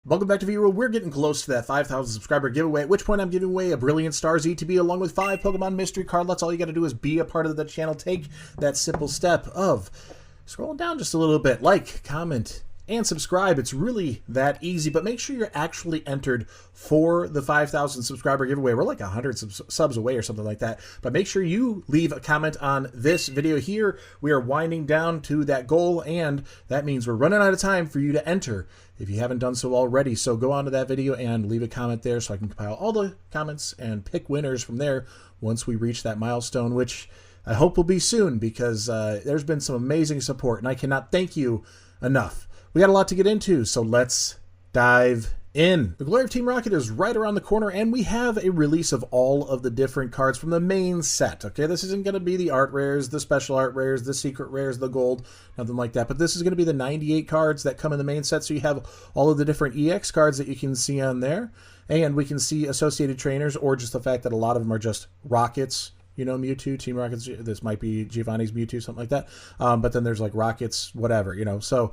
Welcome back to V-World. We're getting close to that 5,000 subscriber giveaway, at which point I'm giving away a Brilliant Stars ETB along with 5 Pokemon mystery cardlets. All you got to do is be a part of the channel. Take that simple step of scrolling down just a little bit. Like, comment, and subscribe. It's really that easy, but make sure you're actually entered for the 5,000 subscriber giveaway. We're like 100 subs away or something like that, but make sure you leave a comment on this video here. We are winding down to that goal, and that means we're running out of time for you to enter if you haven't done so already. So go on to that video and leave a comment there so I can compile all the comments and pick winners from there once we reach that milestone, which I hope will be soon, because there's been some amazing support, and I cannot thank you enough. We got a lot to get into, so let's dive in. The Glory of Team Rocket is right around the corner, and we have a release of all of the different cards from the main set. Okay, this isn't going to be the art rares, the special art rares, the secret rares, the gold, nothing like that, but this is going to be the 98 cards that come in the main set. So you have all of the different EX cards that you can see on there, and we can see associated trainers, or just the fact that a lot of them are just Rockets. You know, Mewtwo, Team Rockets, this might be Giovanni's Mewtwo, something like that. But then there's like Rockets, whatever, you know. So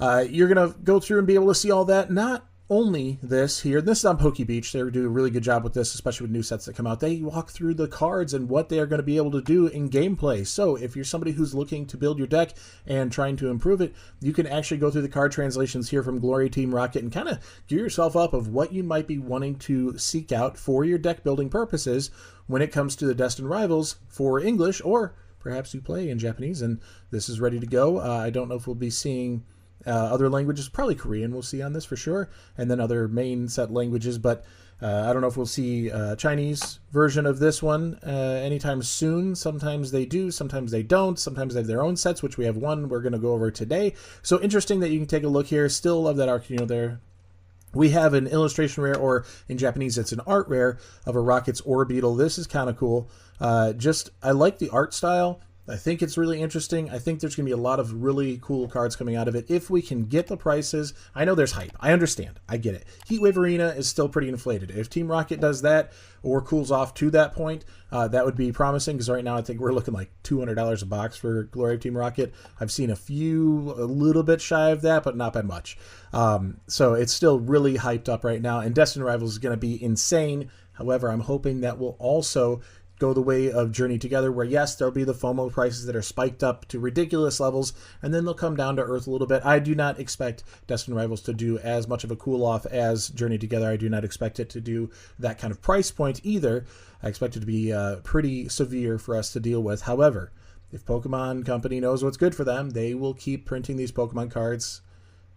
you're going to go through and be able to see all that. Not only this here, this is on Poke Beach. They do a really good job with this, especially with new sets that come out. They walk through the cards and what they are going to be able to do in gameplay. So if you're somebody who's looking to build your deck and trying to improve it, you can actually go through the card translations here from Glory Team Rocket and kind of gear yourself up of what you might be wanting to seek out for your deck building purposes when it comes to the Destined Rivals for English, or perhaps you play in Japanese and this is ready to go. I don't know if we'll be seeing other languages. Probably Korean we'll see on this for sure, and then other main set languages, but I don't know if we'll see Chinese version of this one anytime soon. Sometimes they do, sometimes they don't. Sometimes they have their own sets, which we have one we're going to go over today. So interesting that you can take a look here. Still love that Arcanino there. We have an illustration rare, or in Japanese it's an art rare, of a Rocket's Orbeetle. This is kind of cool. I like the art style. I think it's really interesting. I think there's going to be a lot of really cool cards coming out of it if we can get the prices. I know there's hype. I understand. I get it. Heatwave Arena is still pretty inflated. If Team Rocket does that or cools off to that point, that would be promising, because right now I think we're looking like $200 a box for Glory of Team Rocket. I've seen a little bit shy of that, but not by much. So it's still really hyped up right now, and Destined Rivals is going to be insane. However, I'm hoping that will also go the way of Journey Together, where yes, there'll be the FOMO prices that are spiked up to ridiculous levels, and then they'll come down to earth a little bit. I do not expect Destined Rivals to do as much of a cool off as Journey Together. I do not expect it to do that kind of price point either. I expect it to be pretty severe for us to deal with. However, if Pokemon Company knows what's good for them, they will keep printing these Pokemon cards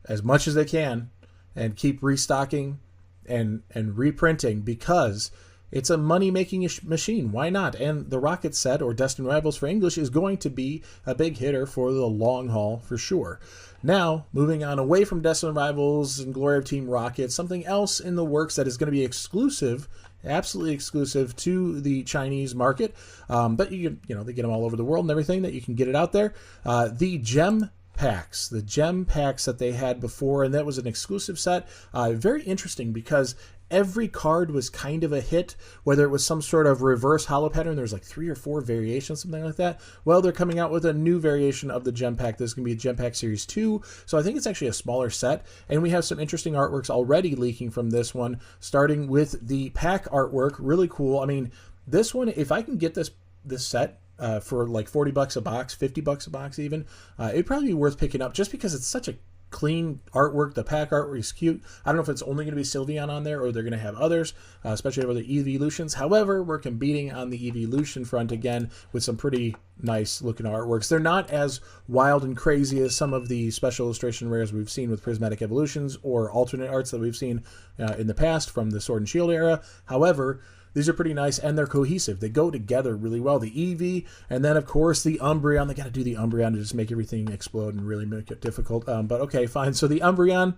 as much as they can and keep restocking and reprinting, because it's a money-making machine. Why not? And the Rocket set, or Destined Rivals for English, is going to be a big hitter for the long haul for sure. Now, moving on away from Destined Rivals and Glory of Team Rocket, something else in the works that is going to be exclusive, absolutely exclusive to the Chinese market, but you know, they get them all over the world and everything, that you can get it out there. The gem packs that they had before, and that was an exclusive set. Very interesting, because every card was kind of a hit, whether it was some sort of reverse holo pattern. There's like 3 or 4 variations, something like that. Well, they're coming out with a new variation of the gem pack. This is going to be a gem pack series 2, so I think it's actually a smaller set, and we have some interesting artworks already leaking from this one, starting with the pack artwork. Really cool. I mean, this one, if I can get this set for like 40 bucks a box, 50 bucks a box even, it'd probably be worth picking up, just because it's such a clean artwork. The pack artwork is cute. I don't know if it's only going to be Sylveon on there, or they're going to have others, especially over the Evolutions. However, we're competing on the Evolution front again with some pretty nice looking artworks. They're not as wild and crazy as some of the special illustration rares we've seen with Prismatic Evolutions or alternate arts that we've seen in the past from the Sword and Shield era. However, these are pretty nice, and they're cohesive. They go together really well. The Eevee, and then, of course, the Umbreon. They got to do the Umbreon to just make everything explode and really make it difficult. But okay, fine. So the Umbreon,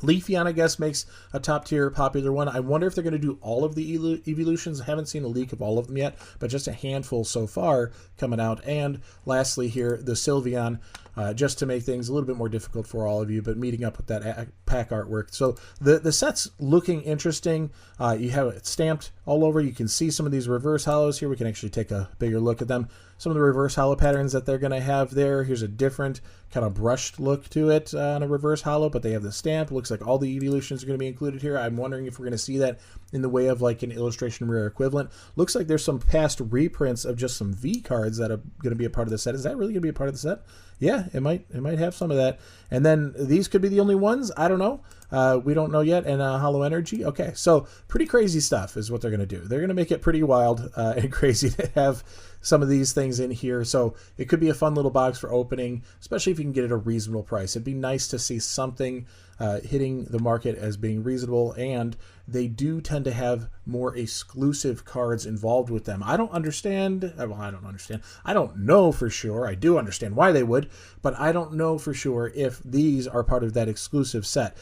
Leafeon, I guess, makes a top-tier popular one. I wonder if they're going to do all of the Evolutions. I haven't seen a leak of all of them yet, but just a handful so far coming out. And lastly here, the Sylveon, just to make things a little bit more difficult for all of you, but meeting up with that pack artwork. So the set's looking interesting. You have it stamped all over. You can see some of these reverse hollows here. We can actually take a bigger look at them. some of the reverse holo patterns that they're going to have there. Here's a different kind of brushed look to it on a reverse holo, but they have the stamp. It looks like all the evolutions are going to be included here. I'm wondering if we're going to see that in the way of like an illustration rare equivalent. Looks like there's some past reprints of just some V cards that are going to be a part of the set. Is that really going to be a part of the set? Yeah, it might have some of that. And then these could be the only ones. I don't know. We don't know yet. And Holo Energy. Okay, so pretty crazy stuff is what they're going to do. They're going to make it pretty wild and crazy to have some of these things in here. So it could be a fun little box for opening, especially if you can get it at a reasonable price. It'd be nice to see something hitting the market as being reasonable, and they do tend to have more exclusive cards involved with them. I don't understand. Well, I don't understand. I don't know for sure. I do understand why they would, but I don't know for sure if these are part of that exclusive set.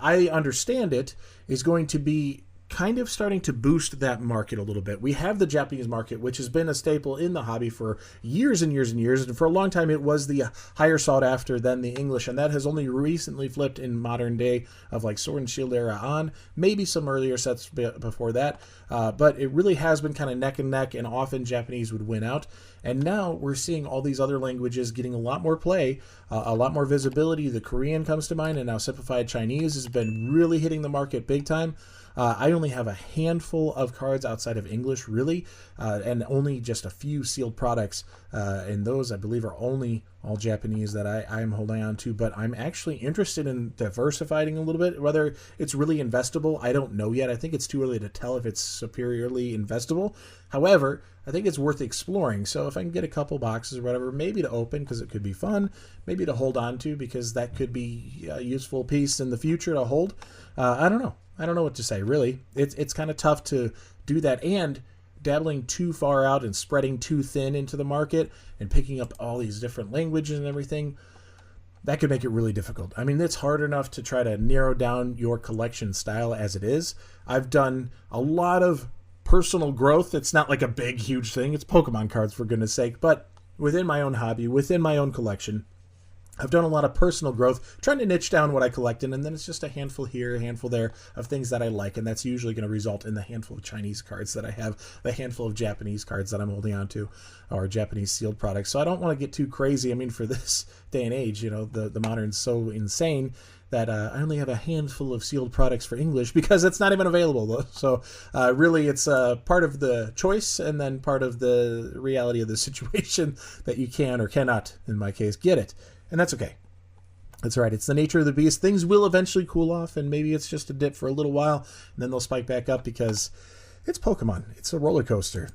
I understand it is going to be kind of starting to boost that market a little bit. We have the Japanese market, which has been a staple in the hobby for years and years and years, and for a long time it was the higher sought after than the English, and that has only recently flipped in modern day of like Sword and Shield era on, maybe some earlier sets before that, but it really has been kind of neck and neck, and often Japanese would win out. And now we're seeing all these other languages getting a lot more play, a lot more visibility. The Korean comes to mind, and now simplified Chinese has been really hitting the market big time. I only have a handful of cards outside of English, really, and only just a few sealed products, and those I believe are only all Japanese that I'm holding on to. But I'm actually interested in diversifying a little bit. Whether it's really investable, I don't know yet. I think it's too early to tell if it's superiorly investable. However, I think it's worth exploring. So if I can get a couple boxes or whatever, maybe to open because it could be fun, maybe to hold on to because that could be a useful piece in the future to hold. I don't know. I don't know what to say, really. It's kind of tough to do that, and dabbling too far out and spreading too thin into the market and picking up all these different languages and everything, that could make it really difficult. I mean, it's hard enough to try to narrow down your collection style as it is. I've done a lot of personal growth. It's not like a big, huge thing. It's Pokemon cards, for goodness sake, but within my own hobby, within my own collection, I've done a lot of personal growth, trying to niche down what I collect in, and then it's just a handful here, a handful there of things that I like, and that's usually going to result in the handful of Chinese cards that I have, the handful of Japanese cards that I'm holding on to, or Japanese sealed products. So I don't want to get too crazy. I mean, for this day and age, you know, the modern's so insane that I only have a handful of sealed products for English because it's not even available, though. So really, it's part of the choice and then part of the reality of the situation that you can or cannot, in my case, get it. And that's okay. That's right. It's the nature of the beast. Things will eventually cool off, and maybe it's just a dip for a little while, and then they'll spike back up because it's Pokemon. It's a roller coaster.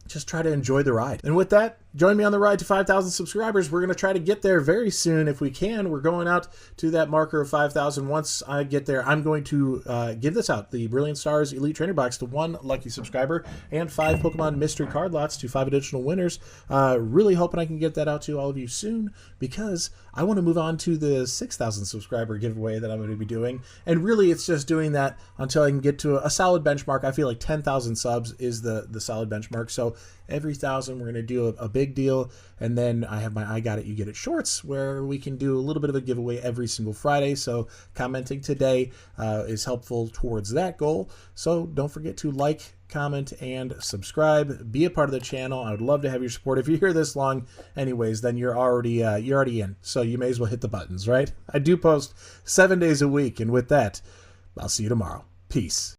Just try to enjoy the ride. And with that, join me on the ride to 5,000 subscribers. We're going to try to get there very soon if we can. We're going out to that marker of 5,000. Once I get there, I'm going to give this out, the Brilliant Stars Elite Trainer Box, to 1 lucky subscriber and 5 Pokemon mystery card lots to 5 additional winners. Really hoping I can get that out to all of you soon because I want to move on to the 6,000 subscriber giveaway that I'm going to be doing. And really, it's just doing that until I can get to a solid benchmark. I feel like 10,000 subs is the solid benchmark. So every 1,000, we're going to do a big deal. And then I have my I Got It, You Get It shorts, where we can do a little bit of a giveaway every single Friday. So commenting today is helpful towards that goal. So don't forget to like, comment, and subscribe. Be a part of the channel. I would love to have your support. If you're here this long anyways, then you're already in. So you may as well hit the buttons, right? I do post 7 days a week. And with that, I'll see you tomorrow. Peace.